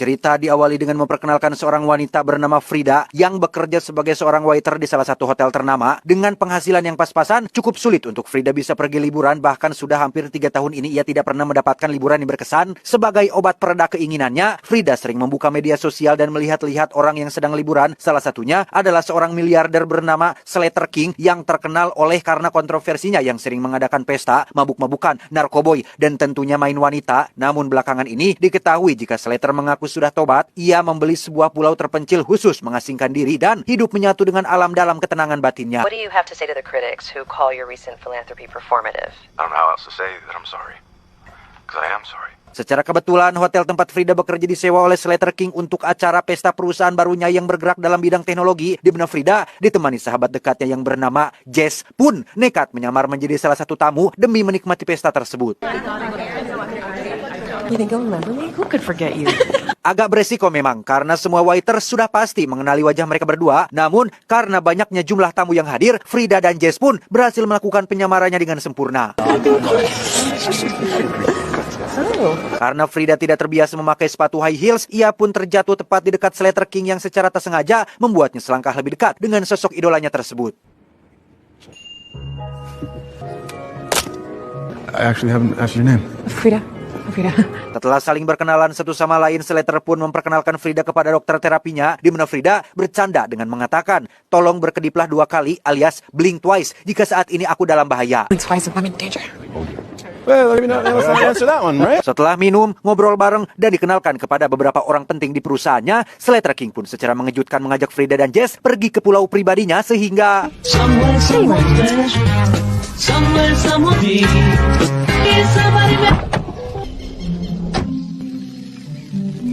Cerita diawali dengan memperkenalkan seorang wanita bernama Frida yang bekerja sebagai seorang waiter di salah satu hotel ternama. Dengan penghasilan yang pas-pasan, cukup sulit untuk Frida bisa pergi liburan. Bahkan sudah hampir 3 tahun ini ia tidak pernah mendapatkan liburan yang berkesan. Sebagai obat pereda keinginannya, Frida sering membuka media sosial dan melihat-lihat orang yang sedang liburan. Salah satunya adalah seorang miliarder bernama Slater King yang terkenal oleh karena kontroversinya yang sering mengadakan pesta, mabuk-mabukan, narkoboy, dan tentunya main wanita. Namun belakangan ini diketahui jika Slater mengaku sudah tobat, ia membeli sebuah pulau terpencil khusus mengasingkan diri dan hidup menyatu dengan alam dalam ketenangan batinnya. What do you have to say to the critics who call your recent philanthropy performative? I don't know how else to say that I'm sorry. Because I am sorry. Secara kebetulan, hotel tempat Frida bekerja disewa oleh Slater King untuk acara pesta perusahaan barunya yang bergerak dalam bidang teknologi, di mana Frida ditemani sahabat dekatnya yang bernama Jess pun nekat menyamar menjadi salah satu tamu demi menikmati pesta tersebut. You think you'll remember me? Who could forget you? Agak beresiko memang, karena semua waiter sudah pasti mengenali wajah mereka berdua. Namun, karena banyaknya jumlah tamu yang hadir, Frida dan Jess pun berhasil melakukan penyamarannya dengan sempurna. Karena Frida tidak terbiasa memakai sepatu high heels, ia pun terjatuh tepat di dekat Slater King yang secara tak sengaja membuatnya selangkah lebih dekat dengan sosok idolanya tersebut. I actually haven't asked your name. Frida. Setelah saling berkenalan satu sama lain, Slater pun memperkenalkan Frida kepada dokter terapinya, di mana Frida bercanda dengan mengatakan, "Tolong berkediplah 2 kali alias blink twice jika saat ini aku dalam bahaya." Twice if I'm in danger. Well, let me not answer that one, right? Setelah minum, ngobrol bareng, dan dikenalkan kepada beberapa orang penting di perusahaannya, Slater King pun secara mengejutkan mengajak Frida dan Jess pergi ke pulau pribadinya sehingga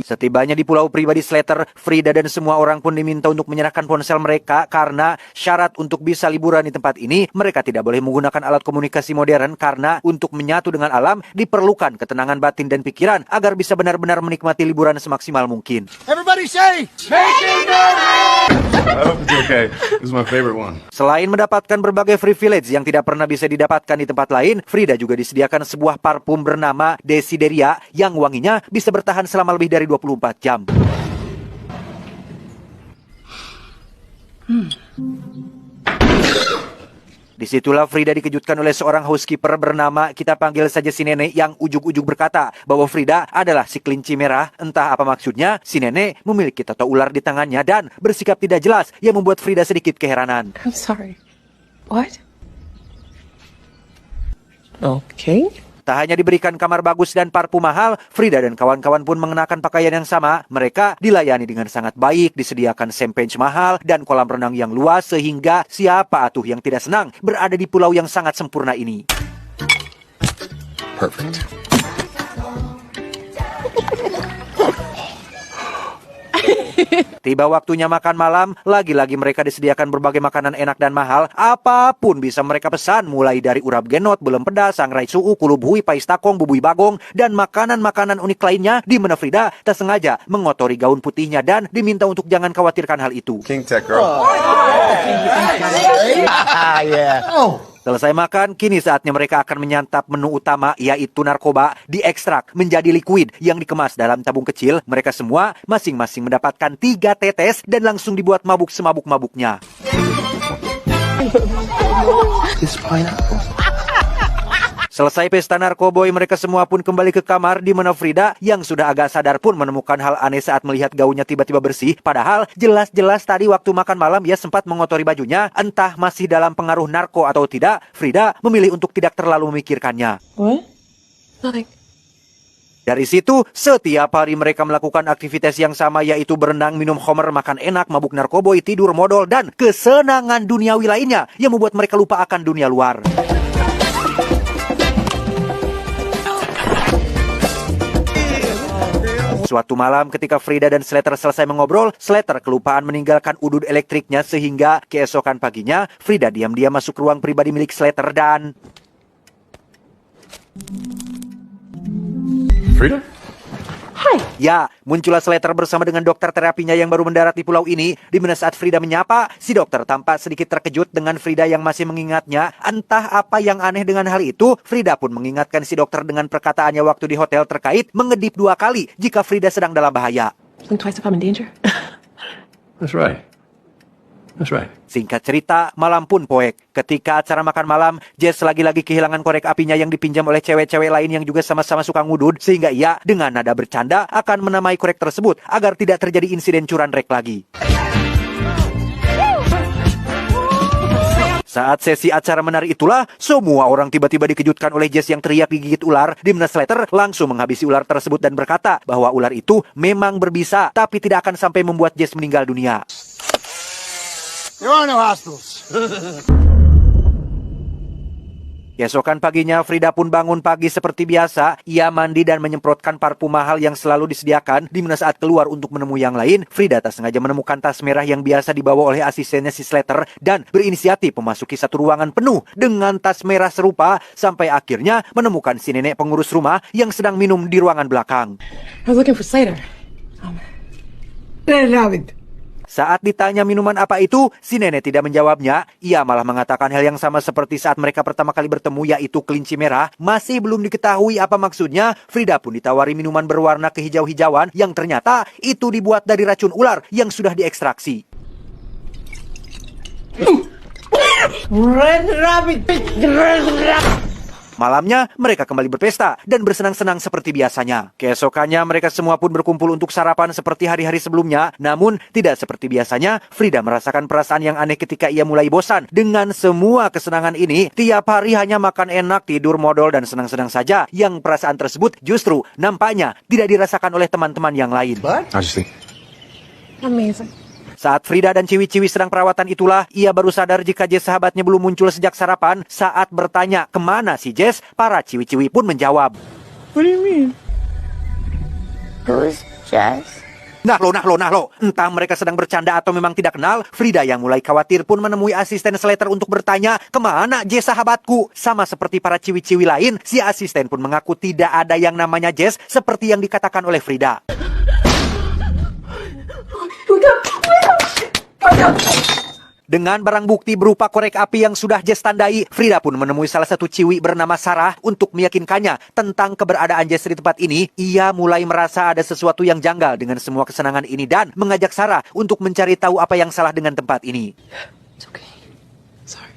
setibanya di pulau pribadi Slater, Frida dan semua orang pun diminta untuk menyerahkan ponsel mereka karena syarat untuk bisa liburan di tempat ini, mereka tidak boleh menggunakan alat komunikasi modern karena untuk menyatu dengan alam diperlukan ketenangan batin dan pikiran agar bisa benar-benar menikmati liburan semaksimal mungkin. Everybody say, make it I hope it's okay. This is my favorite one. Selain mendapatkan berbagai privilege yang tidak pernah bisa didapatkan di tempat lain, Frida juga disediakan sebuah parfum bernama Desideria yang wanginya bisa bertahan selama lebih dari 24 jam. Disitulah Frida dikejutkan oleh seorang housekeeper bernama, kita panggil saja si nenek, yang ujuk-ujuk berkata bahwa Frida adalah si kelinci merah. Entah apa maksudnya, si nenek memiliki tato ular di tangannya dan bersikap tidak jelas yang membuat Frida sedikit keheranan. I'm sorry. What? Okay. Tak hanya diberikan kamar bagus dan parfum mahal, Frida dan kawan-kawan pun mengenakan pakaian yang sama. Mereka dilayani dengan sangat baik, disediakan champagne mahal dan kolam renang yang luas, sehingga siapa atuh yang tidak senang berada di pulau yang sangat sempurna ini. Perfect. Tiba waktunya makan malam, lagi-lagi mereka disediakan berbagai makanan enak dan mahal. Apapun bisa mereka pesan, mulai dari urap genot, belum pedas, sangrai suu, kulub hui, pais takong, bubui bagong, dan makanan-makanan unik lainnya, di mana Frida tak sengaja mengotori gaun putihnya dan diminta untuk jangan khawatirkan hal itu. King Tech girl. Selesai makan, kini saatnya mereka akan menyantap menu utama, yaitu narkoba diekstrak menjadi liquid yang dikemas dalam tabung kecil. Mereka semua masing-masing mendapatkan 3 tetes dan langsung dibuat mabuk semabuk-mabuknya. Selesai pesta narkoboy, mereka semua pun kembali ke kamar, di mana Frida yang sudah agak sadar pun menemukan hal aneh saat melihat gaunnya tiba-tiba bersih. Padahal jelas-jelas tadi waktu makan malam ia sempat mengotori bajunya. Entah masih dalam pengaruh narko atau tidak, Frida memilih untuk tidak terlalu memikirkannya. What? Nothing. Dari situ, setiap hari mereka melakukan aktivitas yang sama, yaitu berenang, minum khamr, makan enak, mabuk narkoboy, tidur modal, dan kesenangan duniawi lainnya yang membuat mereka lupa akan dunia luar. Suatu malam ketika Frida dan Slater selesai mengobrol, Slater kelupaan meninggalkan udut elektriknya sehingga keesokan paginya Frida diam-diam masuk ruang pribadi milik Slater dan... Frida? Ya, muncullah Slater bersama dengan dokter terapinya yang baru mendarat di pulau ini, di mana saat Frida menyapa, si dokter tampak sedikit terkejut dengan Frida yang masih mengingatnya. Entah apa yang aneh dengan hal itu, Frida pun mengingatkan si dokter dengan perkataannya waktu di hotel terkait mengedip 2 kali jika Frida sedang dalam bahaya. Think twice if I'm in danger. That's right. That's right. Singkat cerita, malam pun poek. Ketika acara makan malam, Jess lagi-lagi kehilangan korek apinya yang dipinjam oleh cewek-cewek lain yang juga sama-sama suka ngudud, sehingga ia dengan nada bercanda akan menamai korek tersebut agar tidak terjadi insiden curanrek lagi. Saat sesi acara menari itulah, semua orang tiba-tiba dikejutkan oleh Jess yang teriak digigit ular, di mana Slater langsung menghabisi ular tersebut dan berkata bahwa ular itu memang berbisa, tapi tidak akan sampai membuat Jess meninggal dunia. There are no hospitals. Keesokan paginya, Frida pun bangun pagi seperti biasa. Ia mandi dan menyemprotkan parfum mahal yang selalu disediakan. Di mana saat keluar untuk menemui yang lain, Frida tak sengaja menemukan tas merah yang biasa dibawa oleh asistennya si Slater dan berinisiatif memasuki satu ruangan penuh dengan tas merah serupa sampai akhirnya menemukan si nenek pengurus rumah yang sedang minum di ruangan belakang. I was looking for Slater. Saat ditanya minuman apa itu, si nenek tidak menjawabnya. Ia malah mengatakan hal yang sama seperti saat mereka pertama kali bertemu, yaitu kelinci merah. Masih belum diketahui apa maksudnya, Frida pun ditawari minuman berwarna kehijau-hijauan yang ternyata itu dibuat dari racun ular yang sudah diekstraksi. Malamnya, mereka kembali berpesta dan bersenang-senang seperti biasanya. Keesokannya, mereka semua pun berkumpul untuk sarapan seperti hari-hari sebelumnya. Namun, tidak seperti biasanya, Frida merasakan perasaan yang aneh ketika ia mulai bosan. Dengan semua kesenangan ini, tiap hari hanya makan enak, tidur modal, dan senang-senang saja. Yang perasaan tersebut justru nampaknya tidak dirasakan oleh teman-teman yang lain. I just think Amazing. Saat Frida dan Ciwi-Ciwi sedang perawatan itulah, ia baru sadar jika Jess sahabatnya belum muncul sejak sarapan. Saat bertanya kemana si Jess, para Ciwi-Ciwi pun menjawab. What do you mean? Who's Jess? Nah lo, entah mereka sedang bercanda atau memang tidak kenal. Frida yang mulai khawatir pun menemui asisten Slater untuk bertanya, kemana Jess sahabatku? Sama seperti para Ciwi-Ciwi lain, si asisten pun mengaku tidak ada yang namanya Jess seperti yang dikatakan oleh Frida. Dengan barang bukti berupa korek api yang sudah Jess tandai, Frida pun menemui salah satu ciwi bernama Sarah untuk meyakinkannya tentang keberadaan Jess di tempat ini. Ia mulai merasa ada sesuatu yang janggal dengan semua kesenangan ini dan mengajak Sarah untuk mencari tahu apa yang salah dengan tempat ini. It's okay. Sorry.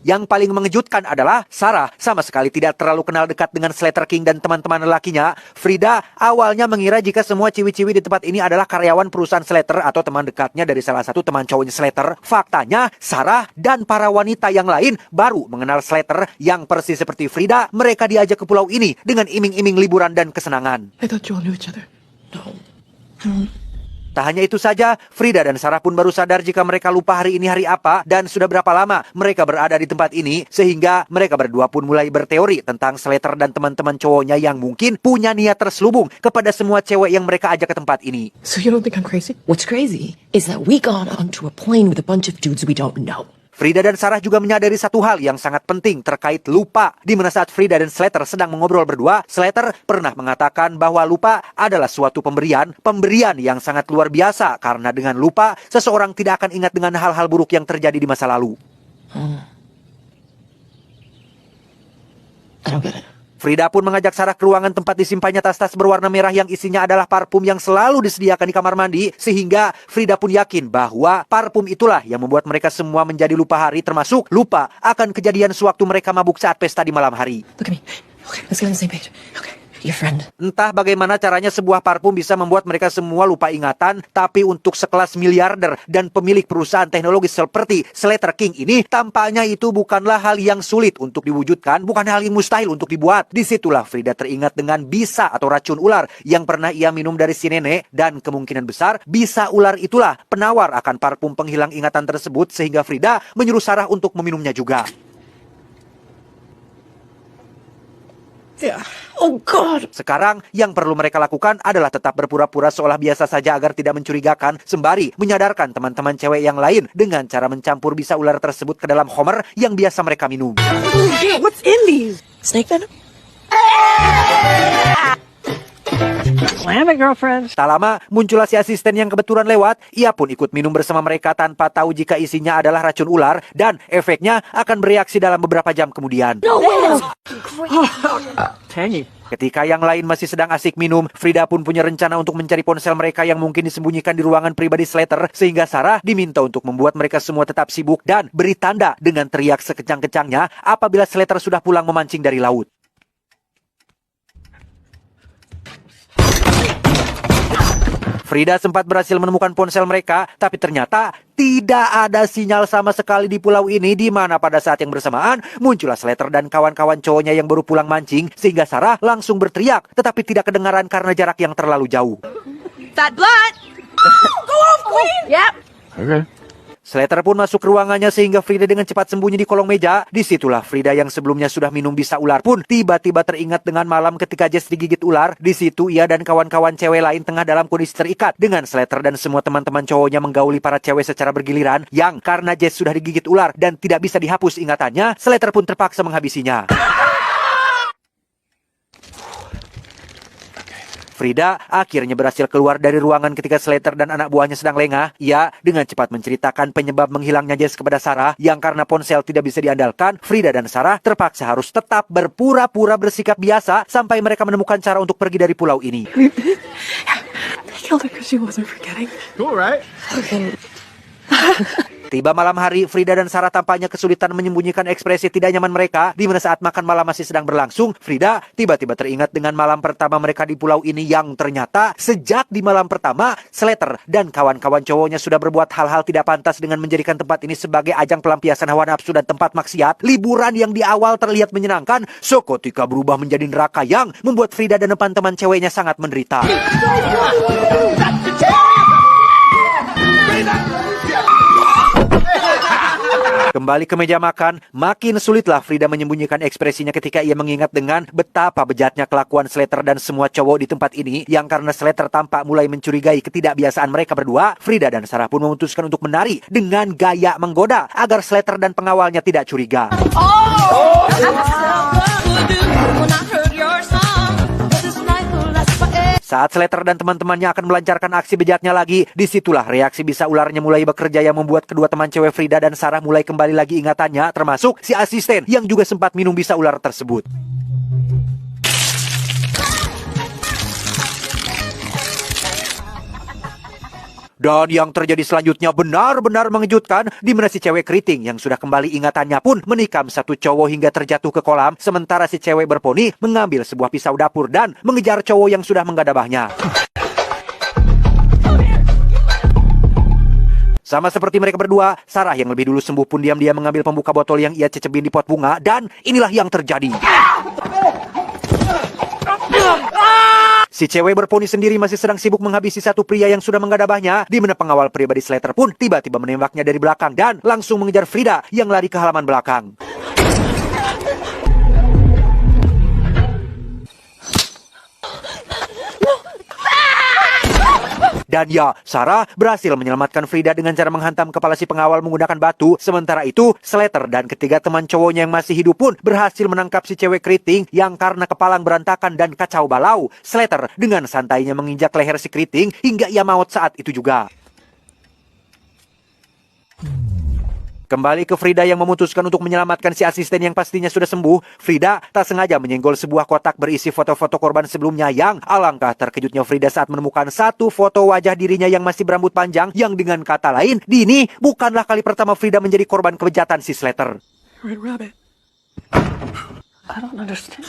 Yang paling mengejutkan adalah Sarah sama sekali tidak terlalu kenal dekat dengan Slater King dan teman-teman lelakinya. Frida awalnya mengira jika semua ciwi-ciwi di tempat ini adalah karyawan perusahaan Slater atau teman dekatnya dari salah satu teman cowoknya Slater. Faktanya, Sarah dan para wanita yang lain baru mengenal Slater yang persis seperti Frida. Mereka diajak ke pulau ini dengan iming-iming liburan dan kesenangan. I thought you all knew each other. No. Tak hanya itu saja, Frida dan Sarah pun baru sadar jika mereka lupa hari ini hari apa dan sudah berapa lama mereka berada di tempat ini, sehingga mereka berdua pun mulai berteori tentang Slater dan teman-teman cowoknya yang mungkin punya niat terselubung kepada semua cewek yang mereka ajak ke tempat ini. So you don't think I'm crazy? What's crazy is that we got onto a plane with a bunch of dudes we don't know. Frida dan Sarah juga menyadari satu hal yang sangat penting terkait lupa. Di mana saat Frida dan Slater sedang mengobrol berdua, Slater pernah mengatakan bahwa lupa adalah suatu pemberian yang sangat luar biasa. Karena dengan lupa, seseorang tidak akan ingat dengan hal-hal buruk yang terjadi di masa lalu. I don't get it. Frida pun mengajak Sarah ke ruangan tempat disimpannya tas-tas berwarna merah yang isinya adalah parfum yang selalu disediakan di kamar mandi, sehingga Frida pun yakin bahwa parfum itulah yang membuat mereka semua menjadi lupa hari, termasuk lupa akan kejadian sewaktu mereka mabuk saat pesta di malam hari. Look at me. Okay, let's get on the same page. Okay. Your friend. Entah bagaimana caranya sebuah parfum bisa membuat mereka semua lupa ingatan, tapi untuk sekelas miliarder dan pemilik perusahaan teknologi seperti Slater King ini, tampaknya itu bukanlah hal yang sulit untuk diwujudkan, bukan hal yang mustahil untuk dibuat. Disitulah Frida teringat dengan bisa atau racun ular yang pernah ia minum dari si nenek, dan kemungkinan besar bisa ular itulah penawar akan parfum penghilang ingatan tersebut, sehingga Frida menyuruh Sarah untuk meminumnya juga. Yeah. Oh God. Sekarang yang perlu mereka lakukan adalah tetap berpura-pura seolah biasa saja agar tidak mencurigakan, sembari menyadarkan teman-teman cewek yang lain dengan cara mencampur bisa ular tersebut ke dalam Homer yang biasa mereka minum. Oh shit, what's in these? Snake venom? Slam it, girlfriend. Tak lama, muncullah si asisten yang kebetulan lewat. Ia pun ikut minum bersama mereka tanpa tahu jika isinya adalah racun ular dan efeknya akan bereaksi dalam beberapa jam kemudian. Tangy. Ketika yang lain masih sedang asik minum, Frida pun punya rencana untuk mencari ponsel mereka yang mungkin disembunyikan di ruangan pribadi Slater, sehingga Sarah diminta untuk membuat mereka semua tetap sibuk dan beri tanda dengan teriak sekencang-kencangnya apabila Slater sudah pulang memancing dari laut. Frida sempat berhasil menemukan ponsel mereka, tapi ternyata tidak ada sinyal sama sekali di pulau ini, di mana pada saat yang bersamaan muncullah Slater dan kawan-kawan cowoknya yang baru pulang mancing, sehingga Sarah langsung berteriak, tetapi tidak kedengaran karena jarak yang terlalu jauh. That blood! Go off, Queen! Yep. Okay. Slater pun masuk ke ruangannya sehingga Frida dengan cepat sembunyi di kolong meja. Disitulah Frida yang sebelumnya sudah minum bisa ular pun tiba-tiba teringat dengan malam ketika Jess digigit ular. Di situ ia dan kawan-kawan cewek lain tengah dalam kondisi terikat dengan Slater dan semua teman-teman cowoknya menggauli para cewek secara bergiliran yang karena Jess sudah digigit ular dan tidak bisa dihapus ingatannya, Slater pun terpaksa menghabisinya. Frida akhirnya berhasil keluar dari ruangan ketika Slater dan anak buahnya sedang lengah. Ia dengan cepat menceritakan penyebab menghilangnya Jess kepada Sarah yang karena ponsel tidak bisa diandalkan, Frida dan Sarah terpaksa harus tetap berpura-pura bersikap biasa sampai mereka menemukan cara untuk pergi dari pulau ini. They killed her because she wasn't forgetting. Cool, right? Tiba malam hari, Frida dan Sarah tampaknya kesulitan menyembunyikan ekspresi tidak nyaman mereka, di mana saat makan malam masih sedang berlangsung, Frida tiba-tiba teringat dengan malam pertama mereka di pulau ini yang ternyata sejak di malam pertama, Slater dan kawan-kawan cowoknya sudah berbuat hal-hal tidak pantas dengan menjadikan tempat ini sebagai ajang pelampiasan hawa nafsu dan tempat maksiat. Liburan yang di awal terlihat menyenangkan, seketika berubah menjadi neraka yang membuat Frida dan teman-teman ceweknya sangat menderita. Kembali ke meja makan, makin sulitlah Frida menyembunyikan ekspresinya ketika ia mengingat dengan betapa bejatnya kelakuan Slater dan semua cowok di tempat ini, yang karena Slater tampak mulai mencurigai ketidakbiasaan mereka berdua, Frida dan Sarah pun memutuskan untuk menari dengan gaya menggoda agar Slater dan pengawalnya tidak curiga. Saat Slater dan teman-temannya akan melancarkan aksi bejatnya lagi, disitulah reaksi bisa ularnya mulai bekerja yang membuat kedua teman cewek Frida dan Sarah mulai kembali lagi ingatannya, termasuk si asisten yang juga sempat minum bisa ular tersebut. Dan yang terjadi selanjutnya benar-benar mengejutkan, di mana si cewek keriting yang sudah kembali ingatannya pun menikam satu cowok hingga terjatuh ke kolam, sementara si cewek berponi mengambil sebuah pisau dapur dan mengejar cowok yang sudah menggadabahnya. Sama seperti mereka berdua, Sarah yang lebih dulu sembuh pun diam-diam mengambil pembuka botol yang ia cecebin di pot bunga, dan inilah yang terjadi. Si cewek berponi sendiri masih sedang sibuk menghabisi satu pria yang sudah menggadabahnya, di mana pengawal pribadi Slater pun tiba-tiba menembaknya dari belakang dan langsung mengejar Frida yang lari ke halaman belakang. Dan ya, Sarah berhasil menyelamatkan Frida dengan cara menghantam kepala si pengawal menggunakan batu. Sementara itu, Slater dan ketiga teman cowoknya yang masih hidup pun berhasil menangkap si cewek keriting yang karena kepalang berantakan dan kacau balau. Slater dengan santainya menginjak leher si keriting hingga ia maut saat itu juga. Kembali ke Frida yang memutuskan untuk menyelamatkan si asisten yang pastinya sudah sembuh. Frida tak sengaja menyenggol sebuah kotak berisi foto-foto korban sebelumnya yang alangkah terkejutnya Frida saat menemukan satu foto wajah dirinya yang masih berambut panjang, yang dengan kata lain, ini bukanlah kali pertama Frida menjadi korban kebejatan si Slater. Red Rabbit. I don't understand.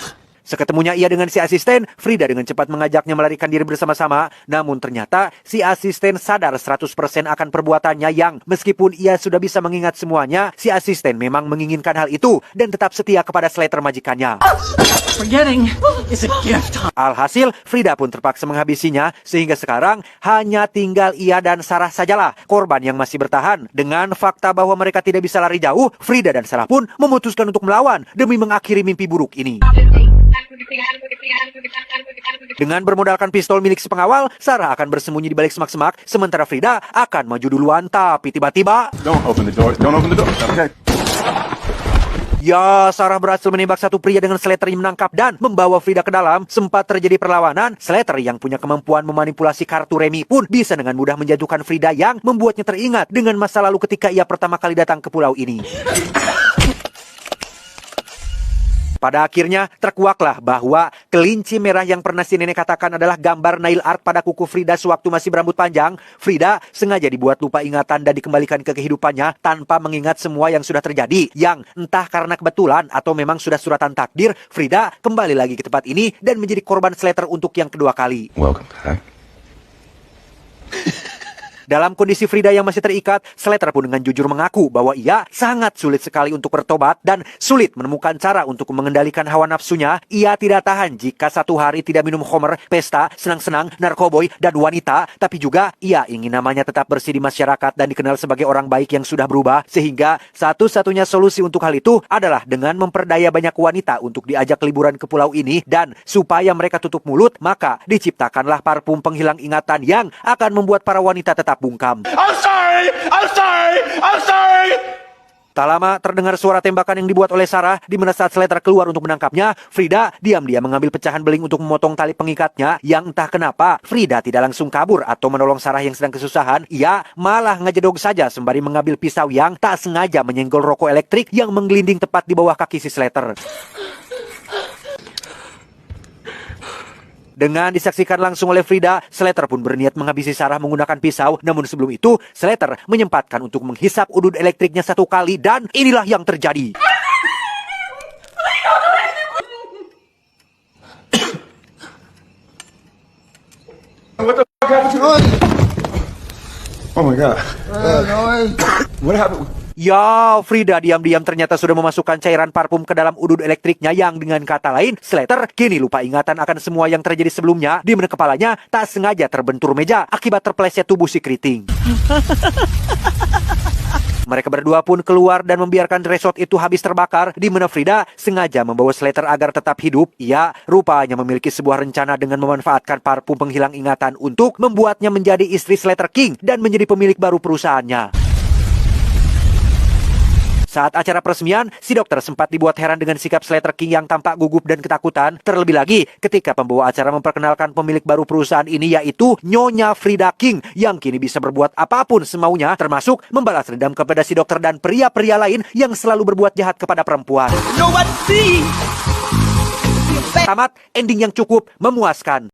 Seketemunya ia dengan si asisten, Frida dengan cepat mengajaknya melarikan diri bersama-sama. Namun ternyata si asisten sadar 100% akan perbuatannya yang meskipun ia sudah bisa mengingat semuanya, si asisten memang menginginkan hal itu dan tetap setia kepada Slater majikannya. Forgetting is a gift. Alhasil, Frida pun terpaksa menghabisinya sehingga sekarang hanya tinggal ia dan Sarah sajalah korban yang masih bertahan. Dengan fakta bahwa mereka tidak bisa lari jauh, Frida dan Sarah pun memutuskan untuk melawan demi mengakhiri mimpi buruk ini. Dengan bermodalkan pistol milik si pengawal, Sarah akan bersembunyi di balik semak-semak, sementara Frida akan maju duluan, tapi tiba-tiba... Don't open the door. Don't open the door. Okay. Ya, Sarah berhasil menembak satu pria dengan Slater yang menangkap dan membawa Frida ke dalam. Sempat terjadi perlawanan, Slater yang punya kemampuan memanipulasi kartu remi pun bisa dengan mudah menjatuhkan Frida yang membuatnya teringat dengan masa lalu ketika ia pertama kali datang ke pulau ini. Pada akhirnya terkuaklah bahwa kelinci merah yang pernah si nenek katakan adalah gambar nail art pada kuku Frida sewaktu masih berambut panjang. Frida sengaja dibuat lupa ingatan dan dikembalikan ke kehidupannya tanpa mengingat semua yang sudah terjadi. Yang entah karena kebetulan atau memang sudah suratan takdir, Frida kembali lagi ke tempat ini dan menjadi korban Slater untuk yang kedua kali. Welcome back. Dalam kondisi Frida yang masih terikat, Slater pun dengan jujur mengaku bahwa ia sangat sulit sekali untuk bertobat dan sulit menemukan cara untuk mengendalikan hawa nafsunya. Ia tidak tahan jika satu hari tidak minum khamr, pesta, senang-senang, narkoboy, dan wanita. Tapi juga ia ingin namanya tetap bersih di masyarakat dan dikenal sebagai orang baik yang sudah berubah. Sehingga satu-satunya solusi untuk hal itu adalah dengan memperdaya banyak wanita untuk diajak liburan ke pulau ini. Dan supaya mereka tutup mulut, maka diciptakanlah parfum penghilang ingatan yang akan membuat para wanita tetap bungkam. I'm sorry! I'm sorry! I'm sorry! Tak lama terdengar suara tembakan yang dibuat oleh Sarah, di mana saat Slater keluar untuk menangkapnya, Frida diam-diam mengambil pecahan beling untuk memotong tali pengikatnya, yang entah kenapa Frida tidak langsung kabur atau menolong Sarah yang sedang kesusahan. Ia malah ngejedog saja sembari mengambil pisau yang tak sengaja menyenggol rokok elektrik yang menggelinding tepat di bawah kaki si Slater. Dengan disaksikan langsung oleh Frida, Slater pun berniat menghabisi Sarah menggunakan pisau. Namun sebelum itu, Slater menyempatkan untuk menghisap udut elektriknya satu kali dan inilah yang terjadi. What the fuck happened to us? Oh my god. What happened? Ya, Frida diam-diam ternyata sudah memasukkan cairan parfum ke dalam udut elektriknya yang dengan kata lain, Slater kini lupa ingatan akan semua yang terjadi sebelumnya, di mana kepalanya tak sengaja terbentur meja akibat terpeleset tubuh si keriting. Mereka berdua pun keluar dan membiarkan resort itu habis terbakar, di mana Frida sengaja membawa Slater agar tetap hidup. Ia rupanya memiliki sebuah rencana dengan memanfaatkan parfum penghilang ingatan untuk membuatnya menjadi istri Slater King dan menjadi pemilik baru perusahaannya. Saat acara peresmian, si dokter sempat dibuat heran dengan sikap Slater King yang tampak gugup dan ketakutan. Terlebih lagi ketika pembawa acara memperkenalkan pemilik baru perusahaan ini, yaitu Nyonya Frida King, yang kini bisa berbuat apapun semaunya, termasuk membalas dendam kepada si dokter dan pria-pria lain yang selalu berbuat jahat kepada perempuan. Tamat, ending yang cukup memuaskan.